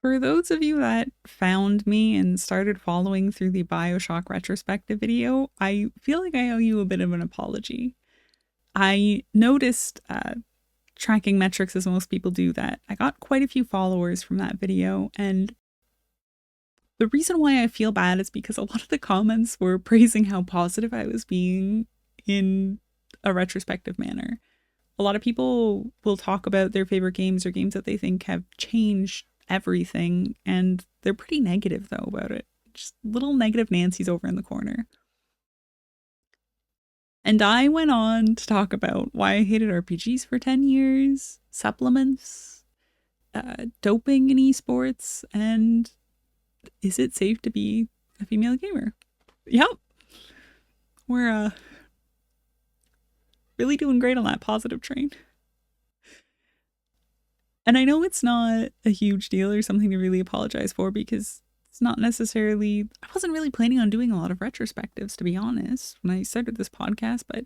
For those of you that found me and started following through the BioShock retrospective video, I feel like I owe you a bit of an apology. I noticed, tracking metrics as most people do, that I got quite a few followers from that video, and the reason why I feel bad is because a lot of the comments were praising how positive I was being in a retrospective manner. A lot of people will talk about their favorite games or games that they think have changed everything, and they're pretty negative though about it. Just little negative Nancy's over in the corner. And I went on to talk about why I hated RPGs for 10 years, supplements, doping in esports, and is it safe to be a female gamer? Yep. We're really doing great on that positive train. And I know it's not a huge deal or something to really apologize for, because it's not necessarily, I wasn't really planning on doing a lot of retrospectives, to be honest, when I started this podcast, but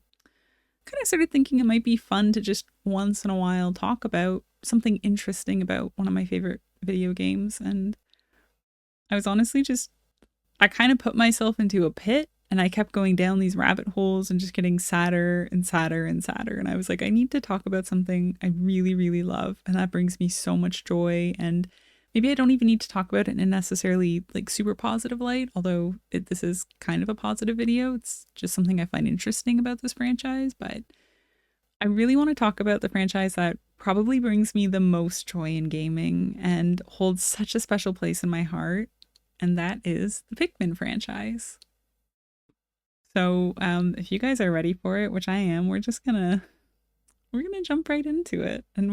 kind of started thinking it might be fun to just once in a while talk about something interesting about one of my favorite video games. And I was honestly just, I kind of put myself into a pit, and I kept going down these rabbit holes and just getting sadder and sadder and sadder. And I was like, I need to talk about something I really, really love. And that brings me so much joy. And maybe I don't even need to talk about it in a necessarily like super positive light, although this is kind of a positive video. It's just something I find interesting about this franchise. But I really want to talk about the franchise that probably brings me the most joy in gaming and holds such a special place in my heart. And that is the Pikmin franchise. So, if you guys are ready for it, which I am, we're gonna jump right into it, and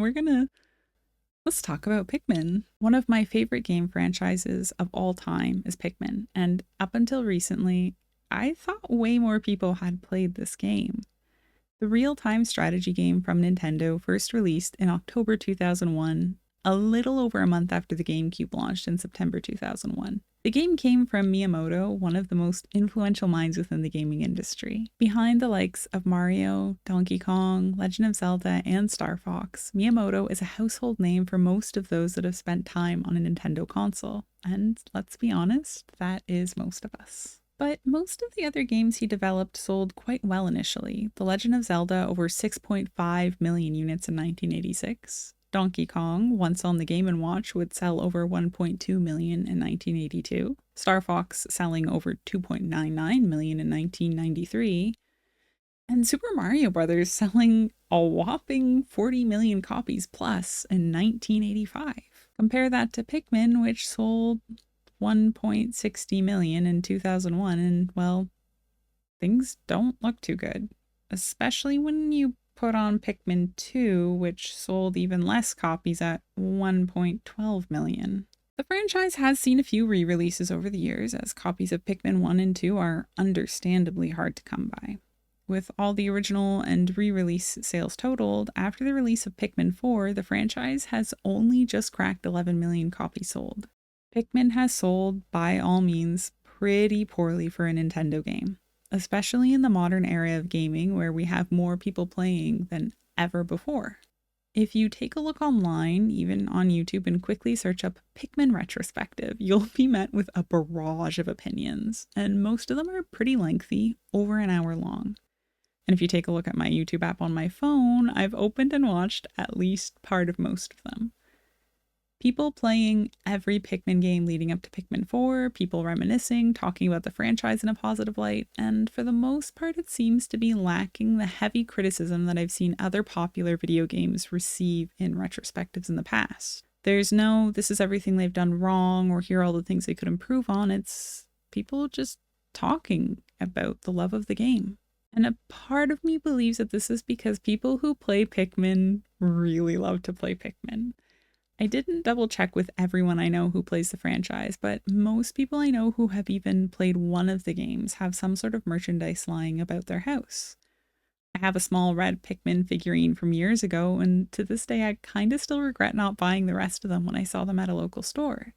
let's talk about Pikmin. One of my favorite game franchises of all time is Pikmin, and up until recently, I thought way more people had played this game. The real-time strategy game from Nintendo first released in October 2001, a little over a month after the GameCube launched in September 2001. The game came from Miyamoto, one of the most influential minds within the gaming industry. Behind the likes of Mario, Donkey Kong, Legend of Zelda, and Star Fox, Miyamoto is a household name for most of those that have spent time on a Nintendo console. And let's be honest, that is most of us. But most of the other games he developed sold quite well initially. The Legend of Zelda over 6.5 million units in 1986. Donkey Kong, once on the Game & Watch, would sell over 1.2 million in 1982. Star Fox selling over 2.99 million in 1993. And Super Mario Bros. Selling a whopping 40 million copies plus in 1985. Compare that to Pikmin, which sold 1.60 million in 2001, and well, things don't look too good, especially when you put on Pikmin 2, which sold even less copies at 1.12 million. The franchise has seen a few re-releases over the years, as copies of Pikmin 1 and 2 are understandably hard to come by. With all the original and re-release sales totaled, after the release of Pikmin 4, the franchise has only just cracked 11 million copies sold. Pikmin has sold, by all means, pretty poorly for a Nintendo game, especially in the modern era of gaming where we have more people playing than ever before. If you take a look online, even on YouTube, and quickly search up Pikmin retrospective, you'll be met with a barrage of opinions, and most of them are pretty lengthy, over an hour long. And if you take a look at my YouTube app on my phone, I've opened and watched at least part of most of them. People playing every Pikmin game leading up to Pikmin 4, people reminiscing, talking about the franchise in a positive light, and for the most part it seems to be lacking the heavy criticism that I've seen other popular video games receive in retrospectives in the past. There's no, this is everything they've done wrong, or here are all the things they could improve on. It's people just talking about the love of the game. And a part of me believes that this is because people who play Pikmin really love to play Pikmin. I didn't double check with everyone I know who plays the franchise, but most people I know who have even played one of the games have some sort of merchandise lying about their house. I have a small red Pikmin figurine from years ago, and to this day I kinda still regret not buying the rest of them when I saw them at a local store.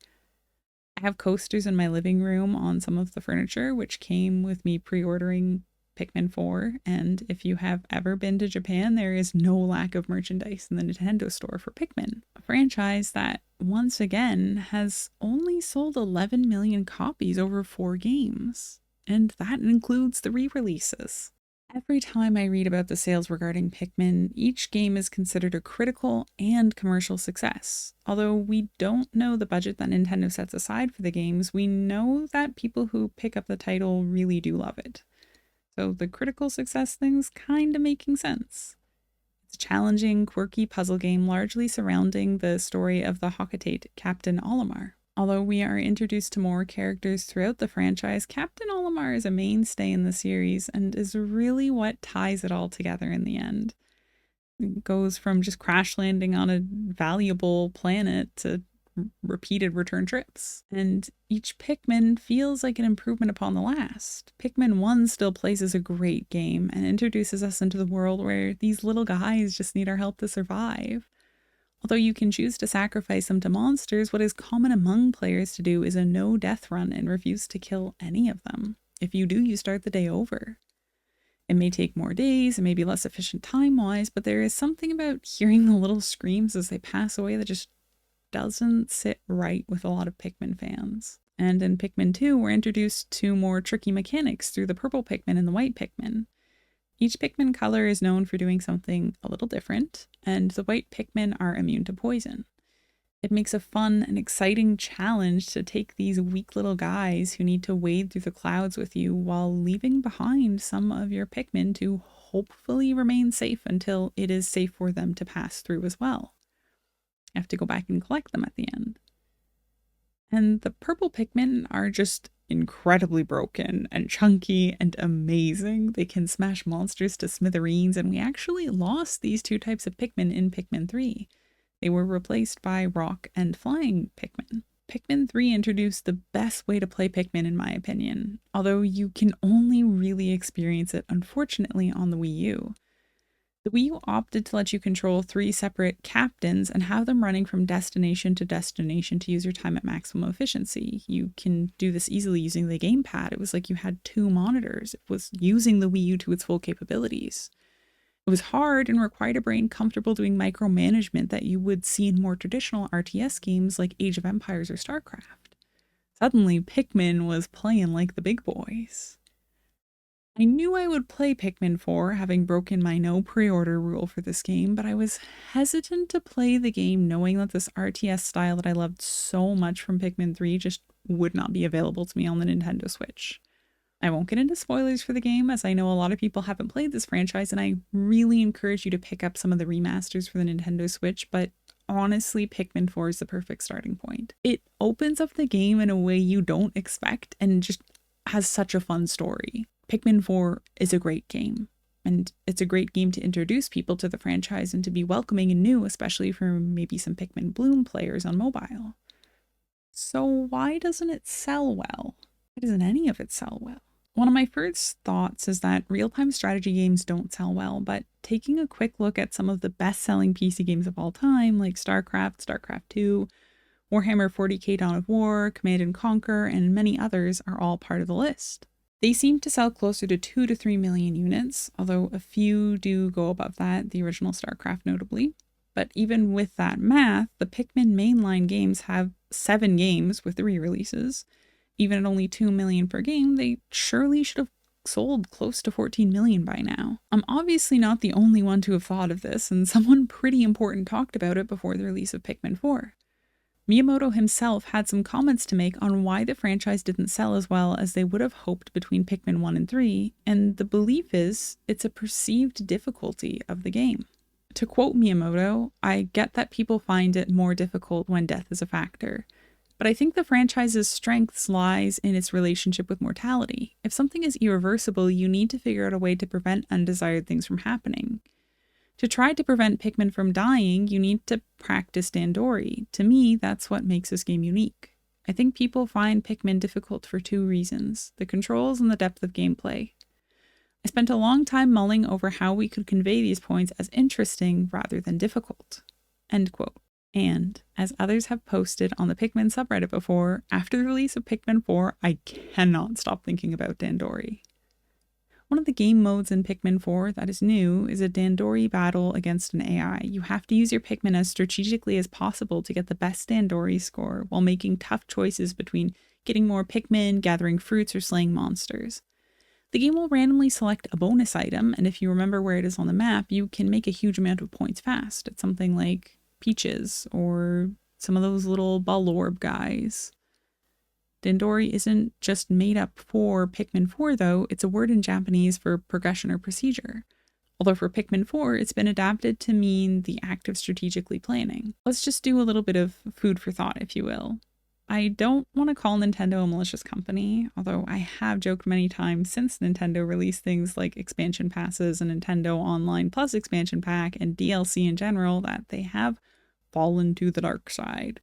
I have coasters in my living room on some of the furniture, which came with me pre-ordering Pikmin 4, and if you have ever been to Japan, there is no lack of merchandise in the Nintendo store for Pikmin, a franchise that, once again, has only sold 11 million copies over 4 games, and that includes the re-releases. Every time I read about the sales regarding Pikmin, each game is considered a critical and commercial success. Although we don't know the budget that Nintendo sets aside for the games, we know that people who pick up the title really do love it. So the critical success thing's kinda making sense. It's a challenging, quirky puzzle game largely surrounding the story of the Hockatate Captain Olimar. Although we are introduced to more characters throughout the franchise, Captain Olimar is a mainstay in the series and is really what ties it all together in the end. It goes from just crash landing on a valuable planet to repeated return trips. And each Pikmin feels like an improvement upon the last. Pikmin 1 still plays as a great game and introduces us into the world where these little guys just need our help to survive. Although you can choose to sacrifice them to monsters, what is common among players to do is a no-death run and refuse to kill any of them. If you do, you start the day over. It may take more days, it may be less efficient time-wise, but there is something about hearing the little screams as they pass away that just doesn't sit right with a lot of Pikmin fans. And in Pikmin 2, we're introduced to more tricky mechanics through the purple Pikmin and the white Pikmin. Each Pikmin color is known for doing something a little different, and the white Pikmin are immune to poison. It makes a fun and exciting challenge to take these weak little guys who need to wade through the clouds with you while leaving behind some of your Pikmin to hopefully remain safe until it is safe for them to pass through as well. You have to go back and collect them at the end. And the purple Pikmin are just incredibly broken and chunky and amazing. They can smash monsters to smithereens, and we actually lost these two types of Pikmin in Pikmin 3. They were replaced by rock and flying Pikmin. Pikmin 3 introduced the best way to play Pikmin in my opinion, although you can only really experience it unfortunately on the Wii U. The Wii U opted to let you control 3 separate captains and have them running from destination to destination to use your time at maximum efficiency. You can do this easily using the gamepad. It was like you had 2 monitors. It was using the Wii U to its full capabilities. It was hard and required a brain comfortable doing micromanagement that you would see in more traditional RTS games like Age of Empires or StarCraft. Suddenly, Pikmin was playing like the big boys. I knew I would play Pikmin 4, having broken my no pre-order rule for this game, but I was hesitant to play the game knowing that this RTS style that I loved so much from Pikmin 3 just would not be available to me on the Nintendo Switch. I won't get into spoilers for the game, as I know a lot of people haven't played this franchise, and I really encourage you to pick up some of the remasters for the Nintendo Switch, but honestly, Pikmin 4 is the perfect starting point. It opens up the game in a way you don't expect and just has such a fun story. Pikmin 4 is a great game, and it's a great game to introduce people to the franchise and to be welcoming and new, especially for maybe some Pikmin Bloom players on mobile. So why doesn't it sell well? Why doesn't any of it sell well? One of my first thoughts is that real-time strategy games don't sell well, but taking a quick look at some of the best-selling PC games of all time, like StarCraft, StarCraft 2, Warhammer 40k Dawn of War, Command & Conquer, and many others are all part of the list. They seem to sell closer to 2 to 3 million units, although a few do go above that, the original StarCraft notably. But even with that math, the Pikmin mainline games have 7 games with the re-releases. Even at only 2 million per game, they surely should have sold close to 14 million by now. I'm obviously not the only one to have thought of this, and someone pretty important talked about it before the release of Pikmin 4. Miyamoto himself had some comments to make on why the franchise didn't sell as well as they would have hoped between Pikmin 1 and 3, and the belief is it's a perceived difficulty of the game. To quote Miyamoto, "I get that people find it more difficult when death is a factor, but I think the franchise's strengths lies in its relationship with mortality. If something is irreversible, you need to figure out a way to prevent undesired things from happening. To try to prevent Pikmin from dying, you need to practice Dandori. To me, that's what makes this game unique. I think people find Pikmin difficult for 2 reasons, the controls and the depth of gameplay. I spent a long time mulling over how we could convey these points as interesting rather than difficult." End quote. And, as others have posted on the Pikmin subreddit before, after the release of Pikmin 4, I cannot stop thinking about Dandori. One of the game modes in Pikmin 4 that is new is a Dandori battle against an AI. You have to use your Pikmin as strategically as possible to get the best Dandori score while making tough choices between getting more Pikmin, gathering fruits, or slaying monsters. The game will randomly select a bonus item, and if you remember where it is on the map, you can make a huge amount of points fast. It's something like peaches or some of those little ball orb guys. Dandori isn't just made up for Pikmin 4 though, it's a word in Japanese for progression or procedure. Although for Pikmin 4, it's been adapted to mean the act of strategically planning. Let's just do a little bit of food for thought, if you will. I don't want to call Nintendo a malicious company, although I have joked many times since Nintendo released things like expansion passes and Nintendo Online Plus expansion pack and DLC in general that they have fallen to the dark side.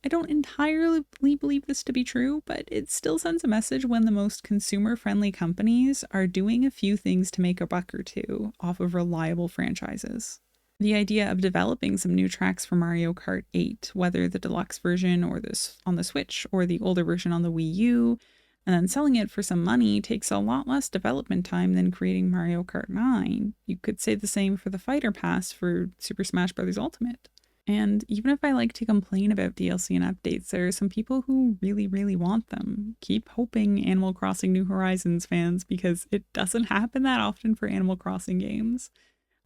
I don't entirely believe this to be true, but it still sends a message when the most consumer-friendly companies are doing a few things to make a buck or two off of reliable franchises. The idea of developing some new tracks for Mario Kart 8, whether the deluxe version or this on the Switch or the older version on the Wii U, and then selling it for some money takes a lot less development time than creating Mario Kart 9. You could say the same for the Fighter Pass for Super Smash Bros. Ultimate. And even if I like to complain about DLC and updates, there are some people who really, really want them. Keep hoping, Animal Crossing New Horizons fans, because it doesn't happen that often for Animal Crossing games.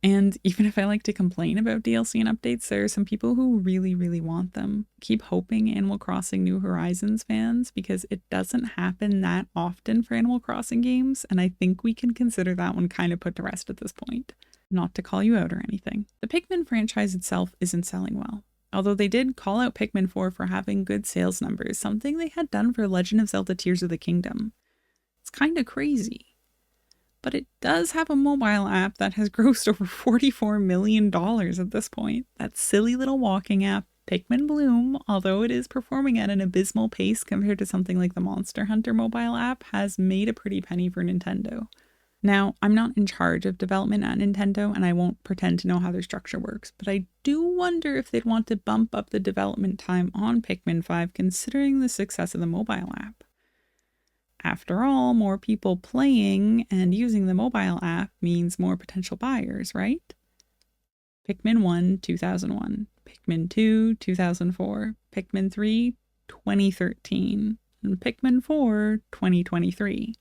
And even if I like to complain about DLC and updates, there are some people who really, really want them. Keep hoping, Animal Crossing New Horizons fans, because it doesn't happen that often for Animal Crossing games, and I think we can consider that one kind of put to rest at this point. Not to call you out or anything. The Pikmin franchise itself isn't selling well. Although they did call out Pikmin 4 for having good sales numbers, something they had done for Legend of Zelda Tears of the Kingdom. It's kind of crazy. But it does have a mobile app that has grossed over $44 million at this point. That silly little walking app, Pikmin Bloom, although it is performing at an abysmal pace compared to something like the Monster Hunter mobile app, has made a pretty penny for Nintendo. Now, I'm not in charge of development at Nintendo, and I won't pretend to know how their structure works, but I do wonder if they'd want to bump up the development time on Pikmin 5 considering the success of the mobile app. After all, more people playing and using the mobile app means more potential buyers, right? Pikmin 1, 2001. Pikmin 2, 2004. Pikmin 3, 2013. And Pikmin 4, 2023.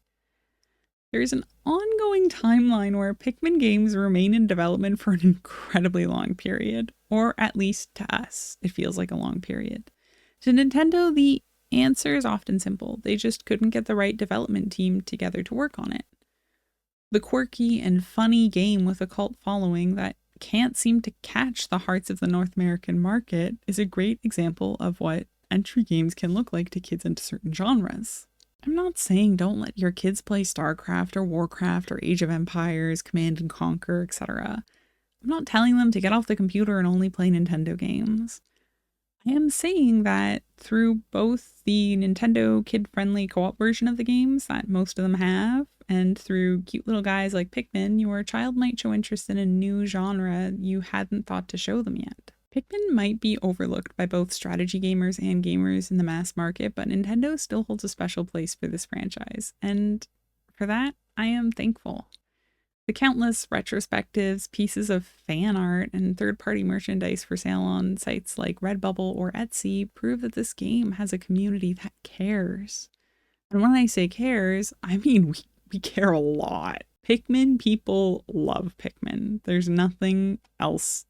There's an ongoing timeline where Pikmin games remain in development for an incredibly long period, or at least to us, it feels like a long period. To Nintendo, the answer is often simple. They just couldn't get the right development team together to work on it. The quirky and funny game with a cult following that can't seem to catch the hearts of the North American market is a great example of what entry games can look like to kids into certain genres. I'm not saying don't let your kids play StarCraft or Warcraft or Age of Empires, Command and Conquer, etc. I'm not telling them to get off the computer and only play Nintendo games. I am saying that through both the Nintendo kid-friendly co-op version of the games that most of them have, and through cute little guys like Pikmin, your child might show interest in a new genre you hadn't thought to show them yet. Pikmin might be overlooked by both strategy gamers and gamers in the mass market, but Nintendo still holds a special place for this franchise, and for that, I am thankful. The countless retrospectives, pieces of fan art, and third-party merchandise for sale on sites like Redbubble or Etsy prove that this game has a community that cares. And when I say cares, I mean we care a lot. Pikmin people love Pikmin. There's nothing else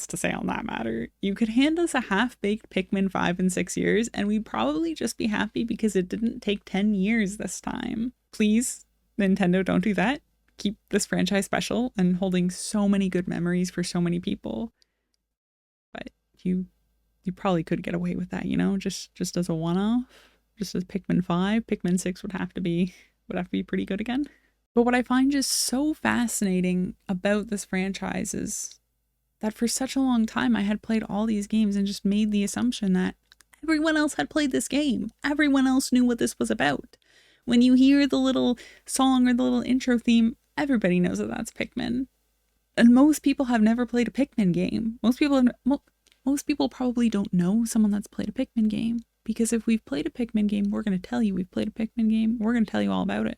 to say on that matter. You could hand us a half-baked Pikmin 5 in 6 years, and we'd probably just be happy because it didn't take 10 years this time. Please, Nintendo, don't do that. Keep this franchise special and holding so many good memories for so many people. But you probably could get away with that, you know, just as a one-off. Just as Pikmin 5, Pikmin 6 would have to be pretty good again. But what I find just so fascinating about this franchise is that for such a long time I had played all these games and just made the assumption that everyone else had played this game. Everyone else knew what this was about. When you hear the little song or the little intro theme, everybody knows that that's Pikmin. And most people have never played a Pikmin game. Most people probably don't know someone that's played a Pikmin game. Because if we've played a Pikmin game, we're going to tell you we've played a Pikmin game. We're going to tell you all about it.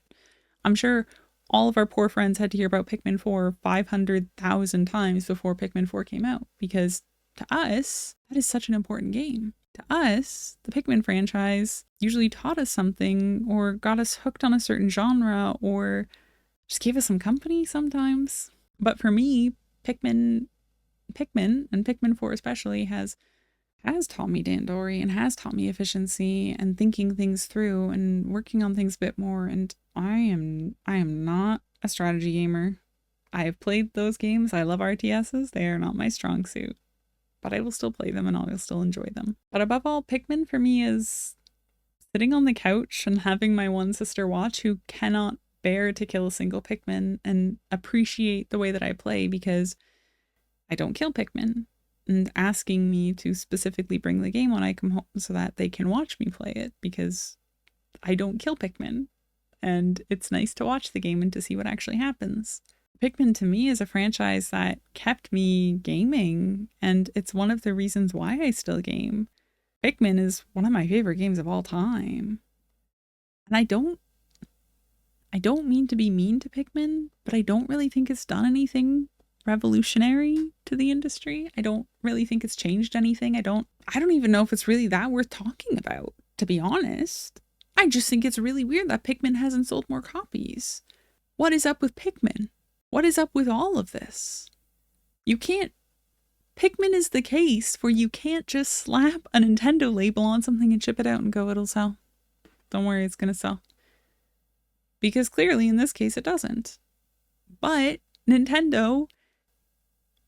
I'm sure all of our poor friends had to hear about Pikmin 4 500,000 times before Pikmin 4 came out, because to us, that is such an important game. To us, the Pikmin franchise usually taught us something or got us hooked on a certain genre or just gave us some company sometimes. But for me, Pikmin and Pikmin 4 especially has taught me Dandori and has taught me efficiency and thinking things through and working on things a bit more. And I am not a strategy gamer. I have played those games. I love RTSs. They are not my strong suit, but I will still play them and I will still enjoy them. But above all, Pikmin for me is sitting on the couch and having my one sister watch who cannot bear to kill a single Pikmin and appreciate the way that I play because I don't kill Pikmin, and asking me to specifically bring the game when I come home so that they can watch me play it because I don't kill Pikmin. And it's nice to watch the game and to see what actually happens. Pikmin to me is a franchise that kept me gaming, and it's one of the reasons why I still game. Pikmin is one of my favorite games of all time. And I don't mean to be mean to Pikmin, but I don't really think it's done anything revolutionary to the industry. I don't really think it's changed anything. I don't even know if it's really that worth talking about, to be honest. I just think it's really weird that Pikmin hasn't sold more copies. What is up with Pikmin? What is up with all of this? Pikmin is the case where you can't just slap a Nintendo label on something and ship it out and go, it'll sell. Don't worry, it's gonna sell. Because clearly in this case it doesn't. But Nintendo,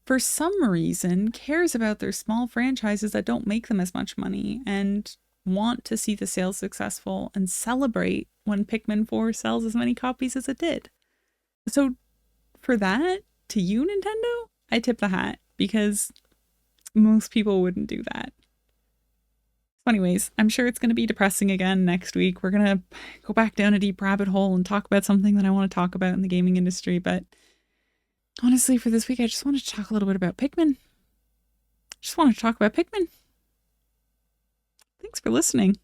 for some reason, cares about their small franchises that don't make them as much money and want to see the sales successful and celebrate when Pikmin 4 sells as many copies as it did. So for that, to you, Nintendo, I tip the hat because most people wouldn't do that. So anyways, I'm sure it's going to be depressing again next week. We're going to go back down a deep rabbit hole and talk about something that I want to talk about in the gaming industry. But honestly, for this week, I just wanted to talk a little bit about Pikmin. Thanks for listening.